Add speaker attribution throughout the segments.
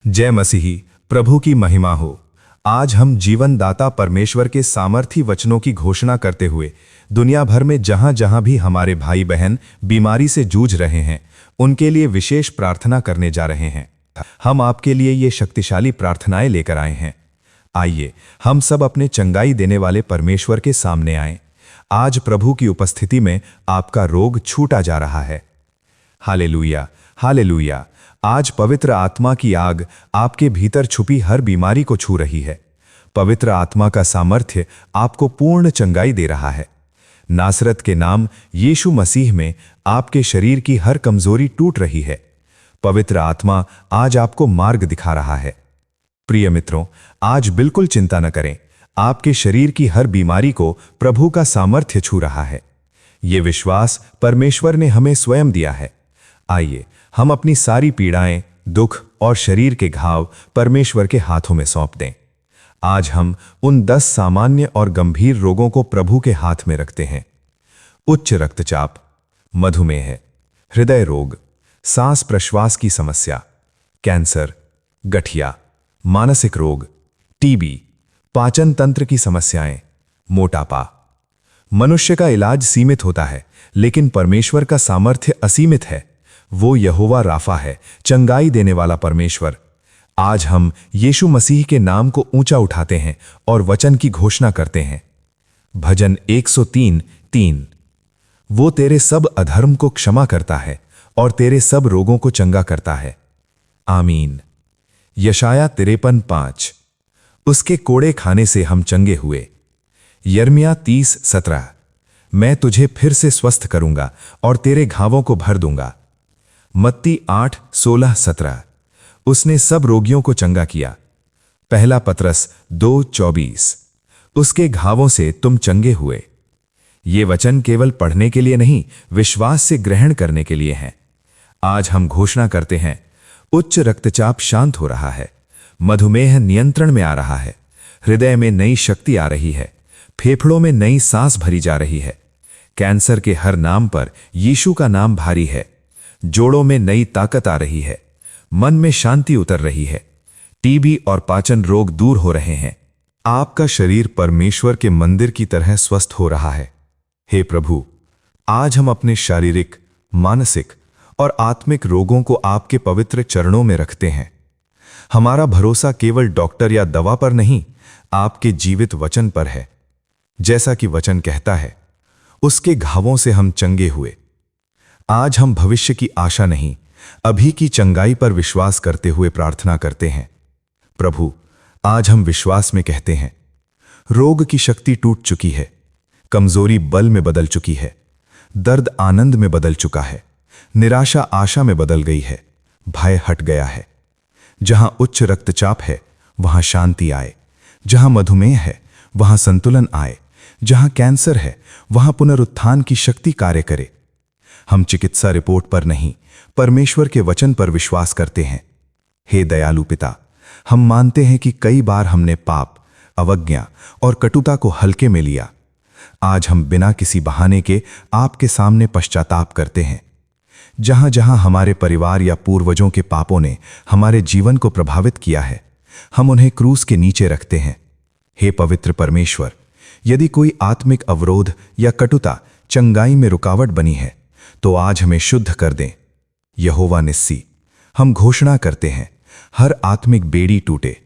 Speaker 1: जय मसीही, प्रभु की महिमा हो। आज हम जीवन दाता परमेश्वर के सामर्थी वचनों की घोषणा करते हुए दुनिया भर में जहां जहां भी हमारे भाई बहन बीमारी से जूझ रहे हैं, उनके लिए विशेष प्रार्थना करने जा रहे हैं। हम आपके लिए ये शक्तिशाली प्रार्थनाएं लेकर आए हैं। आइए हम सब अपने चंगाई देने वाले परमेश्वर के सामने आएं। आज प्रभु की उपस्थिति में आपका रोग छूटा जा रहा है। Hallelujah, hallelujah. आज पवित्र आत्मा की आग आपके भीतर छुपी हर बीमारी को छू रही है। पवित्र आत्मा का सामर्थ्य आपको पूर्ण चंगाई दे रहा है। नासरत के नाम यीशु मसीह में आपके शरीर की हर कमजोरी टूट रही है। पवित्र आत्मा आज आपको मार्ग दिखा रहा है। प्रिय मित्रों, आज बिल्कुल चिंता न करें। आपके शरीर की हर बीमारी को प्रभु का सामर्थ्य छू रहा है। ये विश्वास परमेश्वर ने हमें स्वयं दिया है। आइए हम अपनी सारी पीड़ाएं, दुख और शरीर के घाव परमेश्वर के हाथों में सौंप दें। आज हम उन 10 सामान्य और गंभीर रोगों को प्रभु के हाथ में रखते हैं। उच्च रक्तचाप, मधुमेह, हृदय रोग, सांस प्रश्वास की समस्या, कैंसर, गठिया, मानसिक रोग, टीबी, पाचन तंत्र की समस्याएं, मोटापा। मनुष्य का इलाज सीमित होता है, लेकिन परमेश्वर का सामर्थ्य असीमित है। वो यहोवा राफा है, चंगाई देने वाला परमेश्वर। आज हम यीशु मसीह के नाम को ऊंचा उठाते हैं और वचन की घोषणा करते हैं। भजन 103:3। वो तेरे सब अधर्म को क्षमा करता है और तेरे सब रोगों को चंगा करता है। आमीन। यशाया 53:5। उसके कोड़े खाने से हम चंगे हुए। यिर्मयाह 30:17। मैं तुझे फिर से स्वस्थ करूंगा और तेरे घावों को भर दूंगा। मत्ती 8:16-17। उसने सब रोगियों को चंगा किया। पहला पतरस 2:24। उसके घावों से तुम चंगे हुए। ये वचन केवल पढ़ने के लिए नहीं, विश्वास से ग्रहण करने के लिए हैं। आज हम घोषणा करते हैं, उच्च रक्तचाप शांत हो रहा है, मधुमेह नियंत्रण में आ रहा है, हृदय में नई शक्ति आ रही है, फेफड़ों में नई सांस भरी जा रही है। कैंसर के हर नाम पर यीशु का नाम भारी है। जोड़ों में नई ताकत आ रही है, मन में शांति उतर रही है, टीबी और पाचन रोग दूर हो रहे हैं। आपका शरीर परमेश्वर के मंदिर की तरह स्वस्थ हो रहा है। हे प्रभु, आज हम अपने शारीरिक, मानसिक और आत्मिक रोगों को आपके पवित्र चरणों में रखते हैं। हमारा भरोसा केवल डॉक्टर या दवा पर नहीं, आपके जीवित वचन पर है। जैसा कि वचन कहता है, उसके घावों से हम चंगे हुए। आज हम भविष्य की आशा नहीं, अभी की चंगाई पर विश्वास करते हुए प्रार्थना करते हैं। प्रभु, आज हम विश्वास में कहते हैं, रोग की शक्ति टूट चुकी है, कमजोरी बल में बदल चुकी है, दर्द आनंद में बदल चुका है, निराशा आशा में बदल गई है, भय हट गया है। जहां उच्च रक्तचाप है, वहां शांति आए। जहां मधुमेह है, वहां संतुलन आए। जहां कैंसर है, वहां पुनरुत्थान की शक्ति कार्य करे। हम चिकित्सा रिपोर्ट पर नहीं, परमेश्वर के वचन पर विश्वास करते हैं। हे दयालु पिता, हम मानते हैं कि कई बार हमने पाप, अवज्ञा और कटुता को हल्के में लिया। आज हम बिना किसी बहाने के आपके सामने पश्चाताप करते हैं। जहां जहां हमारे परिवार या पूर्वजों के पापों ने हमारे जीवन को प्रभावित किया है, हम उन्हें क्रूस के नीचे रखते हैं। हे पवित्र परमेश्वर, यदि कोई आत्मिक अवरोध या कटुता चंगाई में रुकावट बनी है, तो आज हमें शुद्ध कर दें। यहोवा निस्सी, हम घोषणा करते हैं, हर आत्मिक बेड़ी टूटे,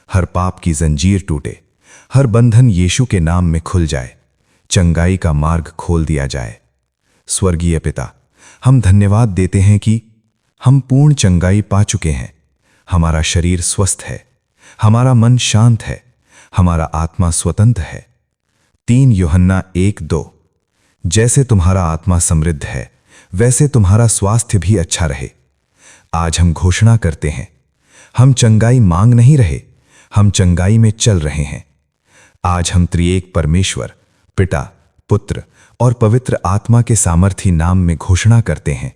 Speaker 1: हर पाप की जंजीर टूटे, हर बंधन यीशु के नाम में खुल जाए, चंगाई का मार्ग खोल दिया जाए। स्वर्गीय पिता, हम धन्यवाद देते हैं कि हम पूर्ण चंगाई पा चुके हैं। हमारा शरीर स्वस्थ है, हमारा मन शांत है, हमारा आत्मा स्वतंत्र है। 3 यूहन्ना 1:2। जैसे तुम्हारा आत्मा समृद्ध है, वैसे तुम्हारा स्वास्थ्य भी अच्छा रहे। आज हम घोषणा करते हैं, हम चंगाई मांग नहीं रहे, हम चंगाई में चल रहे हैं। आज हम त्रिएक परमेश्वर, पिता, पुत्र और पवित्र आत्मा के सामर्थी नाम में घोषणा करते हैं,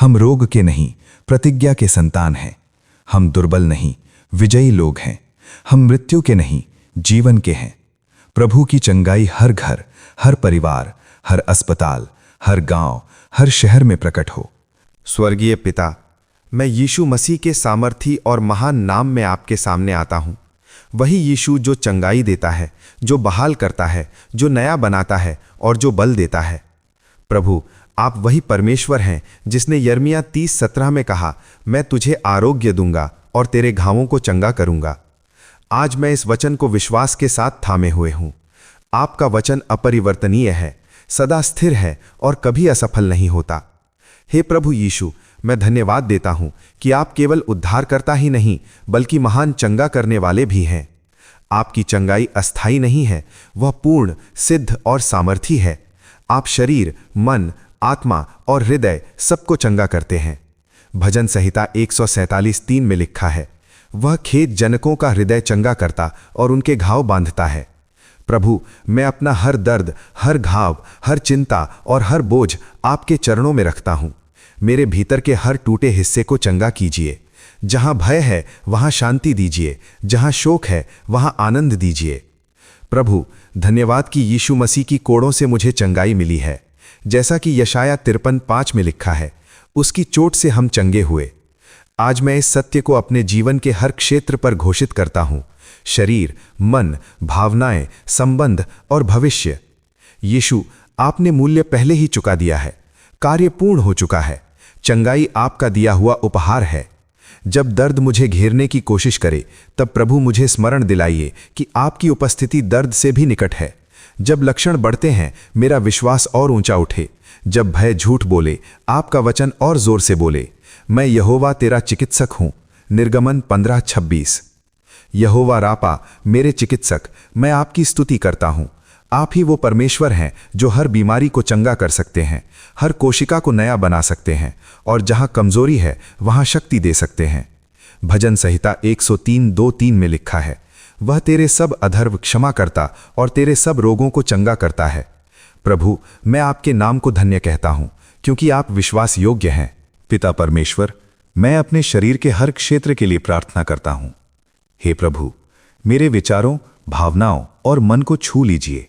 Speaker 1: हम रोग के नहीं, प्रतिज्ञा के संतान हैं। हम दुर्बल नहीं, विजयी लोग हैं। हम मृत्यु के नहीं, जीवन के हैं। प्रभु की चंगाई हर घर, हर परिवार, हर अस्पताल, हर गांव, हर शहर में प्रकट हो। स्वर्गीय पिता,
Speaker 2: मैं यीशु मसीह के सामर्थी और महान नाम में आपके सामने आता हूँ। वही यीशु जो चंगाई देता है, जो बहाल करता है, जो नया बनाता है और जो बल देता है। प्रभु, आप वही परमेश्वर हैं जिसने यिर्मयाह 30:17 में कहा, मैं तुझे आरोग्य दूंगा और तेरे घावों को चंगा करूंगा। आज मैं इस वचन को विश्वास के साथ थामे हुए हूँ। आपका वचन अपरिवर्तनीय है, सदा स्थिर है और कभी असफल नहीं होता। हे प्रभु यीशु, मैं धन्यवाद देता हूं कि आप केवल उद्धारकर्ता ही नहीं बल्कि महान चंगा करने वाले भी हैं। आपकी चंगाई अस्थायी नहीं है, वह पूर्ण, सिद्ध और सामर्थी है। आप शरीर, मन, आत्मा और हृदय सबको चंगा करते हैं। भजन संहिता 147:3 में लिखा है, वह खेद जनकों का हृदय चंगा करता और उनके घाव बांधता है। प्रभु, मैं अपना हर दर्द, हर घाव, हर चिंता और हर बोझ आपके चरणों में रखता हूं। मेरे भीतर के हर टूटे हिस्से को चंगा कीजिए। जहां भय है वहां शांति दीजिए, जहां शोक है वहां आनंद दीजिए। प्रभु, धन्यवाद कि यीशु मसीह की कोड़ों से मुझे चंगाई मिली है। जैसा कि यशाया 53:5 में लिखा है, उसकी चोट से हम चंगे हुए। आज मैं इस सत्य को अपने जीवन के हर क्षेत्र पर घोषित करता हूं। शरीर, मन, भावनाएं, संबंध और भविष्य। यीशु, आपने मूल्य पहले ही चुका दिया है। कार्य पूर्ण हो चुका है। चंगाई आपका दिया हुआ उपहार है। जब दर्द मुझे घेरने की कोशिश करे, तब प्रभु मुझे स्मरण दिलाइए कि आपकी उपस्थिति दर्द से भी निकट है। जब लक्षण बढ़ते हैं, मेरा विश्वास और ऊंचा उठे। जब भय झूठ बोले, आपका वचन और जोर से बोले। मैं यहोवा तेरा चिकित्सक हूं। निर्गमन 15:26। यहोवा रापा, मेरे चिकित्सक, मैं आपकी स्तुति करता हूं। आप ही वो परमेश्वर हैं जो हर बीमारी को चंगा कर सकते हैं, हर कोशिका को नया बना सकते हैं और जहां कमजोरी है वहां शक्ति दे सकते हैं। भजन संहिता 103:2-3 में लिखा है, वह तेरे सब अधर्म क्षमा करता और तेरे सब रोगों को चंगा करता है। प्रभु, मैं आपके नाम को धन्य कहता हूं क्योंकि आप विश्वास योग्य हैं।
Speaker 1: पिता परमेश्वर, मैं अपने शरीर के हर क्षेत्र के लिए प्रार्थना करता हूं। हे प्रभु, मेरे विचारों, भावनाओं और मन को छू लीजिए।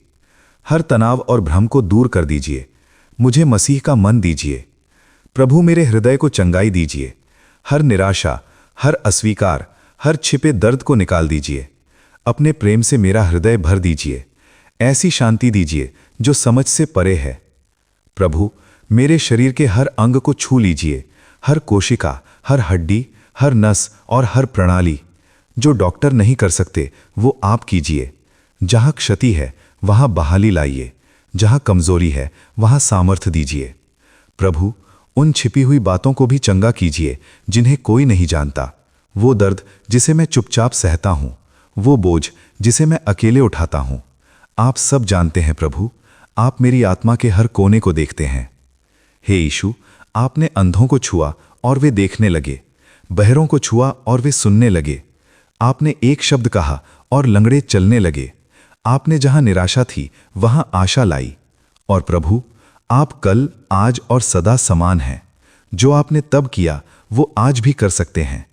Speaker 1: हर तनाव और भ्रम को दूर कर दीजिए। मुझे मसीह का मन दीजिए। प्रभु, मेरे हृदय को चंगाई दीजिए। हर निराशा, हर अस्वीकार, हर छिपे दर्द को निकाल दीजिए। अपने प्रेम से मेरा हृदय भर दीजिए। ऐसी शांति दीजिए जो समझ से परे है। प्रभु, मेरे शरीर के हर अंग को छू लीजिए। हर कोशिका, हर हड्डी, हर नस और हर प्रणाली। जो डॉक्टर नहीं कर सकते वो आप कीजिए। जहां क्षति है वहां बहाली लाइए। जहां कमजोरी है वहां सामर्थ्य दीजिए। प्रभु, उन छिपी हुई बातों को भी चंगा कीजिए जिन्हें कोई नहीं जानता। वो दर्द जिसे मैं चुपचाप सहता हूं, वो बोझ जिसे मैं अकेले उठाता हूं। आप सब जानते हैं प्रभु। आप मेरी आत्मा के हर कोने को देखते हैं। हे यीशु, आपने अंधों को छुआ और वे देखने लगे, बहरों को छुआ और वे सुनने लगे। आपने एक शब्द कहा और लंगड़े चलने लगे। आपने जहां निराशा थी वहां आशा लाई। और प्रभु, आप कल, आज और सदा समान हैं। जो आपने तब किया वो आज भी कर सकते हैं।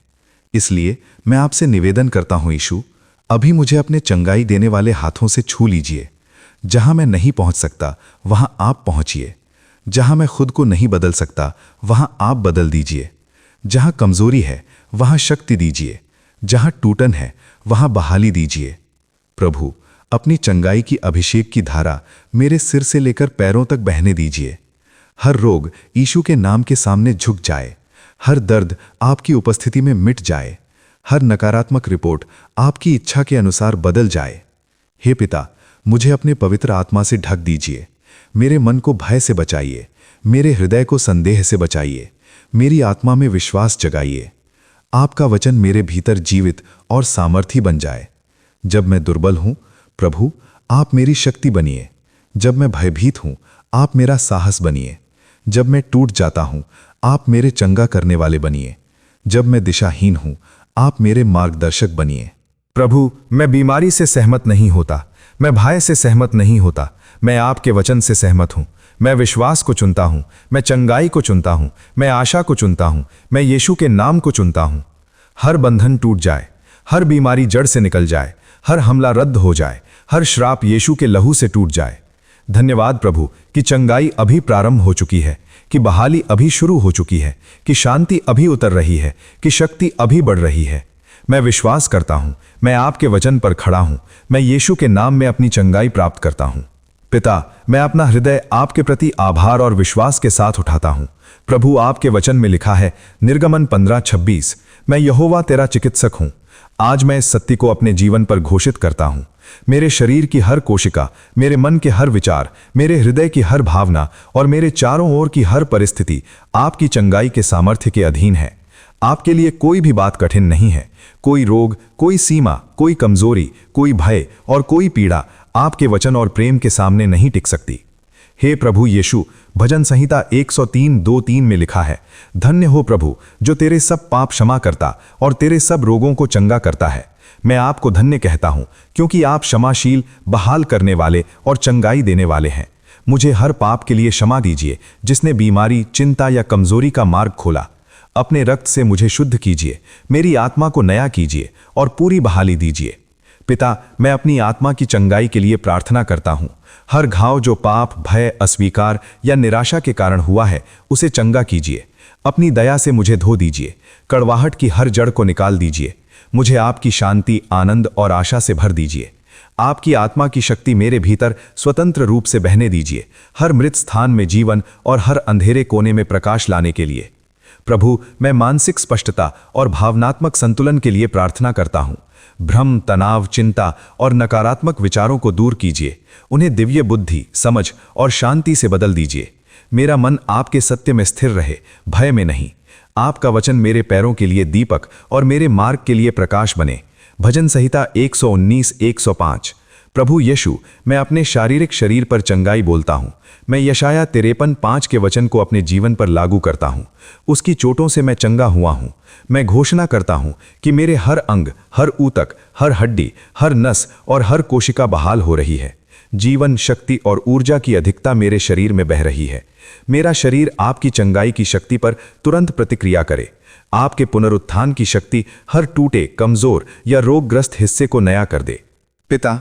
Speaker 1: इसलिए मैं आपसे निवेदन करता हूं यीशु, अभी मुझे अपने चंगाई देने वाले हाथों से छू लीजिए। जहां मैं नहीं पहुंच सकता वहां आप पहुंचिए। जहां मैं खुद को नहीं बदल सकता वहां आप बदल दीजिए। जहां कमजोरी है वहां शक्ति दीजिए। जहां टूटन है वहां बहाली दीजिए। प्रभु, अपनी चंगाई की अभिषेक की धारा मेरे सिर से लेकर पैरों तक बहने दीजिए। हर रोग यीशु के नाम के सामने झुक जाए। हर दर्द आपकी उपस्थिति में मिट जाए। हर नकारात्मक रिपोर्ट आपकी इच्छा के अनुसार बदल जाए। हे पिता, मुझे अपने पवित्र आत्मा से ढक दीजिए। मेरे मन को भय से बचाइए। मेरे हृदय को संदेह से बचाइए। मेरी आत्मा में विश्वास जगाइए। आपका वचन मेरे भीतर जीवित और सामर्थी बन जाए। जब मैं दुर्बल हूं, प्रभु, आप मेरी शक्ति बनिए। जब मैं भयभीत हूं, आप मेरा साहस बनिए। जब मैं टूट जाता हूं, आप मेरे चंगा करने वाले बनिए। जब मैं दिशाहीन हूं, आप मेरे मार्गदर्शक बनिए।
Speaker 3: प्रभु, मैं बीमारी से सहमत नहीं होता, मैं भय से सहमत नहीं होता, मैं आपके वचन से सहमत हूं। मैं विश्वास को चुनता हूं, मैं चंगाई को चुनता हूं, मैं आशा को चुनता हूं, मैं यीशु के नाम को चुनता हूं। हर बंधन टूट जाए, हर बीमारी जड़ से निकल जाए, हर हमला रद्द हो जाए, हर श्राप यीशु के लहू से टूट जाए। धन्यवाद प्रभु कि चंगाई अभी प्रारंभ हो चुकी है। कि बहाली अभी शुरू हो चुकी है, कि शांति अभी उतर रही है, कि शक्ति अभी बढ़ रही है। मैं विश्वास करता हूं, मैं आपके वचन पर खड़ा हूं, मैं यीशु के नाम में अपनी चंगाई प्राप्त करता हूं। पिता, मैं अपना हृदय आपके प्रति आभार और विश्वास के साथ उठाता हूं। प्रभु, आपके वचन में लिखा है, निर्गमन 15:26, मैं यहोवा तेरा चिकित्सक हूं। आज मैं इस सत्य को अपने जीवन पर घोषित करता हूं। मेरे शरीर की हर कोशिका, मेरे मन के हर विचार, मेरे हृदय की हर भावना और मेरे चारों ओर की हर परिस्थिति आपकी चंगाई के सामर्थ्य के अधीन है। आपके लिए कोई भी बात कठिन नहीं है। कोई रोग, कोई सीमा, कोई कमजोरी, कोई भय और कोई पीड़ा आपके वचन और प्रेम के सामने नहीं टिक सकती। हे प्रभु यीशु, भजन संहिता 103:2-3 में लिखा है, धन्य हो प्रभु जो तेरे सब पाप क्षमा करता और तेरे सब रोगों को चंगा करता है। मैं आपको धन्य कहता हूं क्योंकि आप क्षमाशील, बहाल करने वाले और चंगाई देने वाले हैं। मुझे हर पाप के लिए क्षमा दीजिए जिसने बीमारी, चिंता या कमजोरी का मार्ग खोला। अपने रक्त से मुझे शुद्ध कीजिए, मेरी आत्मा को नया कीजिए और पूरी बहाली दीजिए। पिता, मैं अपनी आत्मा की चंगाई के लिए प्रार्थना करता हूं। हर घाव जो पाप, भय, अस्वीकार या निराशा के कारण हुआ है, उसे चंगा कीजिए। अपनी दया से मुझे धो दीजिए। कड़वाहट की हर जड़ को निकाल दीजिए। मुझे आपकी शांति, आनंद और आशा से भर दीजिए। आपकी आत्मा की शक्ति मेरे भीतर स्वतंत्र रूप से बहने दीजिए, हर मृत स्थान में जीवन और हर अंधेरे कोने में प्रकाश लाने के लिए। प्रभु, मैं मानसिक स्पष्टता और भावनात्मक संतुलन के लिए प्रार्थना करता हूं। भ्रम, तनाव, चिंता और नकारात्मक विचारों को दूर कीजिए। उन्हें दिव्य बुद्धि, समझ और शांति से बदल दीजिए। मेरा मन आपके सत्य में स्थिर रहे, भय में नहीं। आपका वचन मेरे पैरों के लिए दीपक और मेरे मार्ग के लिए प्रकाश बने। भजन संहिता 119:105। प्रभु यीशु, मैं अपने शारीरिक शरीर पर चंगाई बोलता हूं। मैं यशाया 53:5 के वचन को अपने जीवन पर लागू करता हूं। उसकी चोटों से मैं चंगा हुआ हूं। मैं घोषणा करता हूं कि मेरे हर अंग, हर ऊतक, हर हड्डी, हर नस और हर कोशिका बहाल हो रही है। जीवन, शक्ति और ऊर्जा की अधिकता मेरे शरीर में बह रही है। मेरा शरीर आपकी चंगाई की शक्ति पर तुरंत प्रतिक्रिया करे। आपके पुनरुत्थान की शक्ति हर टूटे, कमजोर या रोगग्रस्त हिस्से को नया कर दे।
Speaker 2: पिता,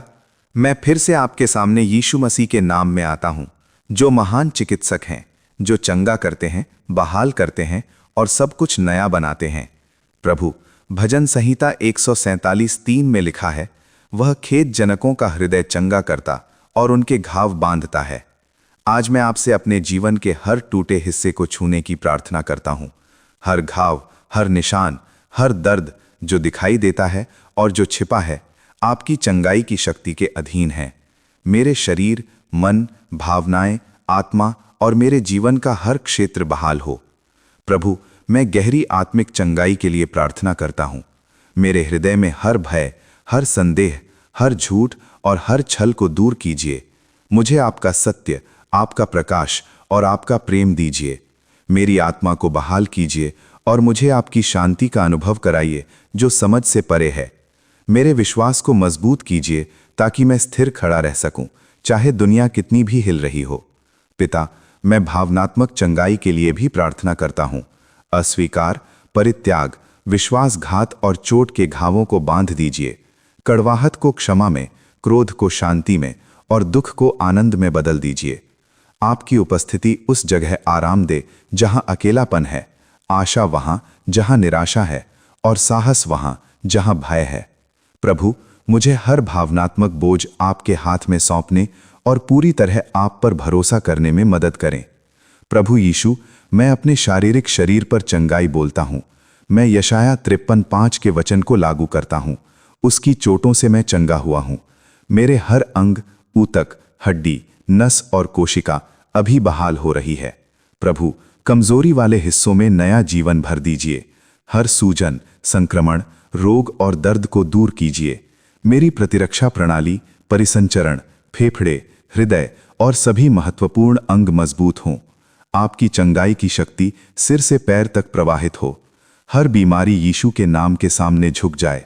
Speaker 2: मैं फिर से आपके सामने यीशु मसीह के नाम में आता हूं, जो महान चिकित्सक हैं, जो चंगा करते हैं, बहाल करते हैं और सब कुछ नया बनाते हैं। प्रभु, भजन संहिता 147:3 में लिखा है, वह खेद जनकों का हृदय चंगा करता और उनके घाव बांधता है। आज मैं आपसे अपने जीवन के हर टूटे हिस्से को छूने की प्रार्थना करता हूं। हर घाव, हर निशान, हर दर्द जो दिखाई देता है और जो छिपा है, आपकी चंगाई की शक्ति के अधीन है। मेरे शरीर, मन, भावनाएं, आत्मा और मेरे जीवन का हर क्षेत्र बहाल हो। प्रभु, मैं गहरी आत्मिक चंगाई के लिए प्रार्थना करता हूं। मेरे हृदय में हर भय, हर संदेह, हर झूठ और हर छल को दूर कीजिए। मुझे आपका सत्य, आपका प्रकाश और आपका प्रेम दीजिए। मेरी आत्मा को बहाल कीजिए और मुझे आपकी शांति का अनुभव कराइए जो समझ से परे है। मेरे विश्वास को मजबूत कीजिए ताकि मैं स्थिर खड़ा रह सकूं, चाहे दुनिया कितनी भी हिल रही हो। पिता, मैं भावनात्मक चंगाई के लिए भी प्रार्थना करता हूं। अस्वीकार, परित्याग, विश्वासघात और चोट के घावों को बांध दीजिए। कड़वाहट को क्षमा में, क्रोध को शांति में और दुख को आनंद में बदल दीजिए। आपकी उपस्थिति उस जगह आराम दे जहां अकेलापन है, आशा वहां जहां निराशा है और साहस वहां जहां भय है। प्रभु, मुझे हर भावनात्मक बोझ आपके हाथ में सौंपने और पूरी तरह आप पर भरोसा करने में मदद करें। प्रभु यीशु, मैं अपने शारीरिक शरीर पर चंगाई बोलता हूं। मैं यशाया 53:5 के वचन को लागू करता हूं। उसकी चोटों से मैं चंगा हुआ हूं। मेरे हर अंग, ऊतक, हड्डी, नस और कोशिका अभी बहाल हो रही है। प्रभु, कमजोरी वाले हिस्सों में नया जीवन भर दीजिए। हर सूजन, संक्रमण, रोग और दर्द को दूर कीजिए। मेरी प्रतिरक्षा प्रणाली, परिसंचरण, फेफड़े, हृदय और सभी महत्वपूर्ण अंग मजबूत हों। आपकी चंगाई की शक्ति सिर से पैर तक प्रवाहित हो। हर बीमारी यीशु के नाम के सामने झुक जाए।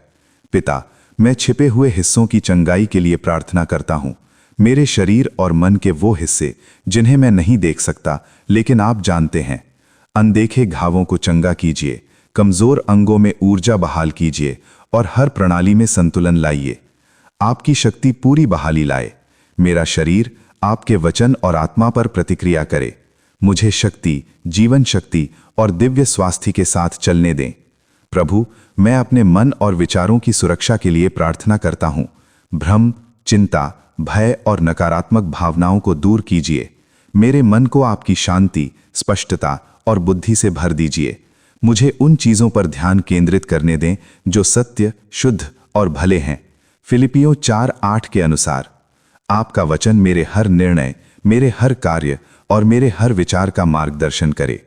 Speaker 2: पिता, मैं छिपे हुए हिस्सों की चंगाई के लिए प्रार्थना करता हूं। मेरे शरीर और मन के वो हिस्से जिन्हें मैं नहीं देख सकता लेकिन आप जानते हैं। अनदेखे घावों को चंगा कीजिए, कमजोर अंगों में ऊर्जा बहाल कीजिए और हर प्रणाली में संतुलन लाइए। आपकी शक्ति पूरी बहाली लाए। मेरा शरीर आपके वचन और आत्मा पर प्रतिक्रिया करे।
Speaker 1: मुझे शक्ति, जीवन शक्ति और दिव्य स्वास्थ्य के साथ चलने दें। प्रभु, मैं अपने मन और विचारों की सुरक्षा के लिए प्रार्थना करता हूँ। भ्रम, चिंता, भय और नकारात्मक भावनाओं को दूर कीजिए। मेरे मन को आपकी शांति, स्पष्टता और बुद्धि से भर दीजिए। मुझे उन चीज़ों पर ध्यान केंद्रित करने दें जो सत्य, शुद्ध और भले हैं। फिलिपियों 4:8 के अनुसार आपका वचन मेरे हर निर्णय, मेरे हर कार्य और मेरे हर विचार का मार्गदर्शन करे।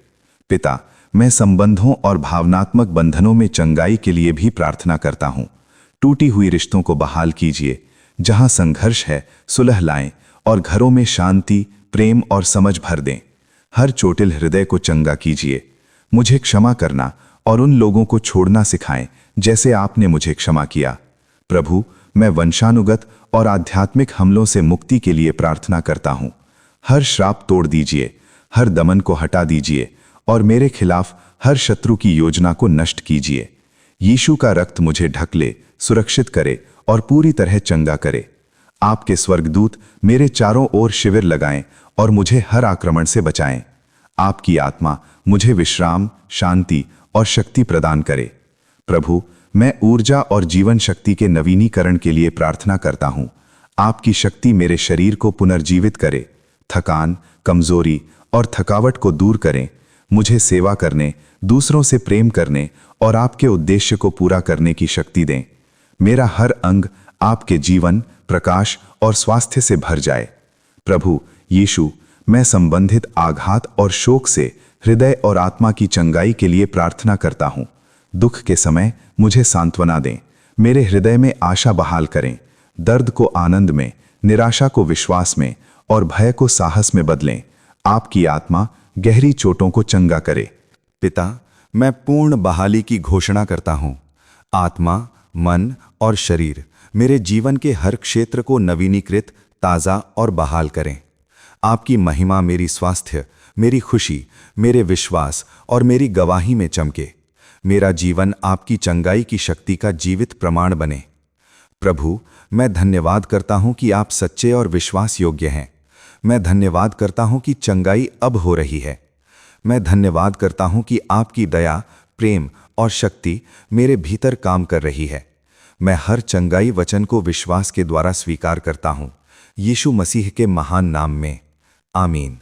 Speaker 1: पिता, मैं संबंधों और भावनात्मक बंधनों में चंगाई के लिए भी प्रार्थना करता हूँ। टूटी हुई रिश्तों को बहाल कीजिए। जहाँ संघर्ष है, सुलह लाएं और घरों में शांति, प्रेम और समझ भर दें। हर चोटिल हृदय को चंगा कीजिए। मुझे क्षमा करना और उन लोगों को छोड़ना सिखाएं जैसे आपने मुझे क्षमा किया। प्रभु, मैं वंशानुगत और आध्यात्मिक हमलों से मुक्ति के लिए प्रार्थना करता हूँ। हर श्राप तोड़ दीजिए, हर दमन को हटा दीजिए और मेरे खिलाफ हर शत्रु की योजना को नष्ट कीजिए। यीशु का रक्त मुझे ढक ले, सुरक्षित करे और पूरी तरह चंगा करे। आपके स्वर्गदूत मेरे चारों ओर शिविर लगाएं और मुझे हर आक्रमण से बचाएं। आपकी आत्मा मुझे विश्राम, शांति और शक्ति प्रदान करे। प्रभु, मैं ऊर्जा और जीवन शक्ति के नवीनीकरण के लिए प्रार्थना करता हूँ। आपकी शक्ति मेरे शरीर को पुनर्जीवित करे, थकान, कमजोरी और थकावट को दूर करें। मुझे सेवा करने, दूसरों से प्रेम करने और आपके उद्देश्य को पूरा करने की शक्ति दें। मेरा हर अंग आपके जीवन, प्रकाश और स्वास्थ्य से भर जाए। प्रभु यीशु, मैं संबंधित आघात और शोक से हृदय और आत्मा की चंगाई के लिए प्रार्थना करता हूँ। दुख के समय मुझे सांत्वना दें। मेरे हृदय में आशा बहाल करें। दर्द को आनंद में, निराशा को विश्वास में और भय को साहस में बदलें। आपकी आत्मा गहरी चोटों को चंगा करे।
Speaker 2: पिता, मैं पूर्ण बहाली की घोषणा करता हूँ। आत्मा, मन और शरीर मेरे जीवन के हर क्षेत्र को नवीनीकृत, ताज़ा और बहाल करें। आपकी महिमा मेरी स्वास्थ्य, मेरी खुशी, मेरे विश्वास और मेरी गवाही में चमके। मेरा जीवन आपकी चंगाई की शक्ति का जीवित प्रमाण बने। प्रभु, मैं धन्यवाद करता हूँ कि आप सच्चे और विश्वास योग्य हैं। मैं धन्यवाद करता हूँ कि चंगाई अब हो रही है। मैं धन्यवाद करता हूँ कि आपकी दया, प्रेम और शक्ति मेरे भीतर काम कर रही है। मैं हर चंगाई वचन को विश्वास के द्वारा स्वीकार करता हूँ। यीशु मसीह के महान नाम में, आमीन।